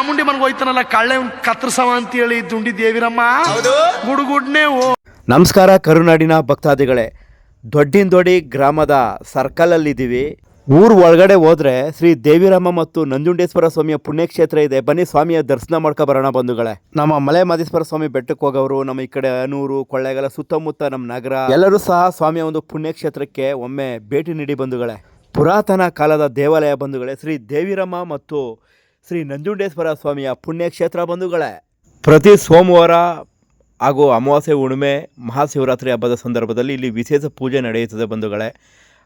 ಚಾಮುಂಡಿ ಮನೆಗೆ ಹೋಯ್ತಾನಲ್ಲ ಕಳ್ಳೆ ಕತ್ರಸವ ಅಂತ ಹೇಳಿ ದುಂಡಿ ದೇವಿರಮ್ಮ ಗುಡುಗುಡ್ನೆ ನಮಸ್ಕಾರ ಕರುನಾಡಿನ ಭಕ್ತಾದಿಗಳೇ, ದೊಡ್ಡಿಂದೊಡಿ ಗ್ರಾಮದ ಸರ್ಕಲಲ್ಲಿದ್ದೀವಿ. ಊರು ಒಳಗಡೆ ಹೋದ್ರೆ ಶ್ರೀ ದೇವಿರಮ್ಮ ಮತ್ತು ನಂಜುಂಡೇಶ್ವರ ಸ್ವಾಮಿಯ ಪುಣ್ಯಕ್ಷೇತ್ರ ಇದೆ. ಬನ್ನಿ ಸ್ವಾಮಿಯ ದರ್ಶನ ಮಾಡ್ಕೊ ಬರೋಣ ಬಂಧುಗಳೇ. ನಮ್ಮ ಮಲೆ ಮಾದೇಶ್ವರ ಸ್ವಾಮಿ ಬೆಟ್ಟಕ್ಕೆ ಹೋಗೋರು, ನಮ್ಮ ಈ ಕಡೆ ಅನೂರು ಕೊಳ್ಳೇಗಾಲ ಸುತ್ತಮುತ್ತ ನಮ್ಮ ನಗರ ಎಲ್ಲರೂ ಸಹ ಸ್ವಾಮಿಯ ಒಂದು ಪುಣ್ಯಕ್ಷೇತ್ರಕ್ಕೆ ಒಮ್ಮೆ ಭೇಟಿ ನೀಡಿ ಬಂಧುಗಳೇ. ಪುರಾತನ ಕಾಲದ ದೇವಾಲಯ ಬಂಧುಗಳೇ, ಶ್ರೀ ದೇವಿರಮ್ಮ ಮತ್ತು ಶ್ರೀ ನಂಜುಂಡೇಶ್ವರ ಸ್ವಾಮಿಯ ಪುಣ್ಯಕ್ಷೇತ್ರ ಬಂಧುಗಳೇ. ಪ್ರತಿ ಸೋಮವಾರ ಹಾಗೂ ಅಮಾವಾಸ್ಯೆ, ಹುಣ್ಣಿಮೆ, ಮಹಾಶಿವರಾತ್ರಿ ಹಬ್ಬದ ಸಂದರ್ಭದಲ್ಲಿ ಇಲ್ಲಿ ವಿಶೇಷ ಪೂಜೆ ನಡೆಯುತ್ತದೆ ಬಂಧುಗಳೇ.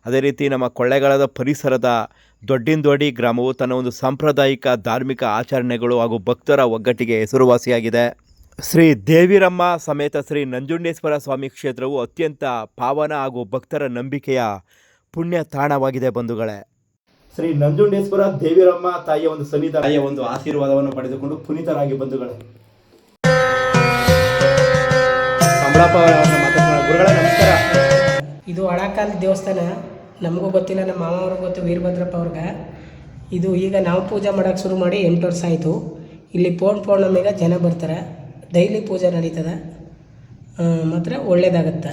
ಅದೇ ರೀತಿ ನಮ್ಮ ಕೊಳ್ಳೇಗಾಲದ ಪರಿಸರದ ದೊಡ್ಡಿಂದೊಡಿ ಗ್ರಾಮವು ತನ್ನ ಒಂದು ಸಾಂಪ್ರದಾಯಿಕ ಧಾರ್ಮಿಕ ಆಚರಣೆಗಳು ಹಾಗೂ ಭಕ್ತರ ಒಗ್ಗಟ್ಟಿಗೆ ಹೆಸರುವಾಸಿಯಾಗಿದೆ. ಶ್ರೀ ದೇವಿರಮ್ಮ ಸಮೇತ ಶ್ರೀ ನಂಜುಂಡೇಶ್ವರ ಸ್ವಾಮಿ ಕ್ಷೇತ್ರವು ಅತ್ಯಂತ ಪಾವನ ಹಾಗೂ ಭಕ್ತರ ನಂಬಿಕೆಯ ಪುಣ್ಯ ತಾಣವಾಗಿದೆ ಬಂಧುಗಳೇ. ಶ್ರೀ ನಂಜುಂಡೇಶ್ವರ ದೇವಿರಮ್ಮ ತಾಯಿಯ ಒಂದು ಸನ್ನಿಧಾನದ ಒಂದು ಆಶೀರ್ವಾದವನ್ನು ಪಡೆದುಕೊಂಡು ಪುನೀತರಾಗಿ ಬಂಧುಗಳೇ. ಗುರುಗಳೇ ನಮಸ್ಕಾರ. ಇದು ಹಳಕಾಲದ ದೇವಸ್ಥಾನ. ನಮಗೂ ಗೊತ್ತಿಲ್ಲ, ನಮ್ಮ ಮಾವ ಅವ್ರಿಗೆ ಗೊತ್ತು, ವೀರಭದ್ರಪ್ಪ ಅವ್ರಿಗೆ. ಇದು ಈಗ ನಾವು ಪೂಜೆ ಮಾಡೋಕ್ಕೆ ಶುರು ಮಾಡಿ 8 ವರ್ಷ ಆಯಿತು. ಇಲ್ಲಿ ಪೌರ್ಣಮಿಗೆ ಜನ ಬರ್ತಾರೆ. ಡೈಲಿ ಪೂಜೆ ನಡೀತದೆ, ಮಾತ್ರ ಒಳ್ಳೇದಾಗತ್ತೆ.